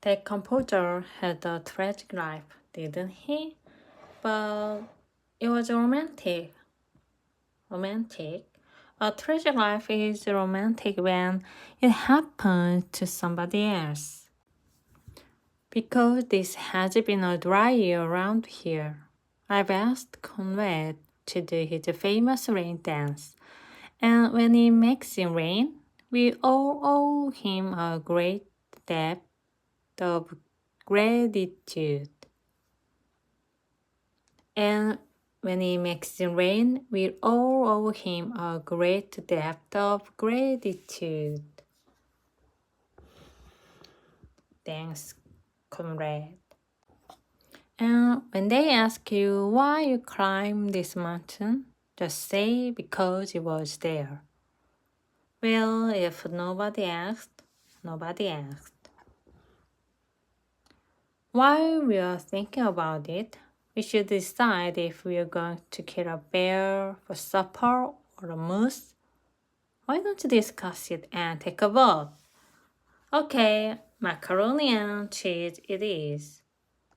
That composer had a tragic life, didn't he? But it was romantic. Romantic. A tragic life is romantic when it happens to somebody else. Because this has been a dry year around here, I've asked Conrad to do his famous rain dance. And when he makes it rain, we all owe him a great debt of gratitude. And when he makes it rain, we all owe him a great debt of gratitude. Thanks, comrade. And when they ask you why you climb this mountain, just say because it was there. Well, if nobody asked, nobody asked. While we are thinking about it, we should decide if we are going to kill a bear for supper or a moose. Why don't you discuss it and take a vote? Okay, macaroni and cheese it is.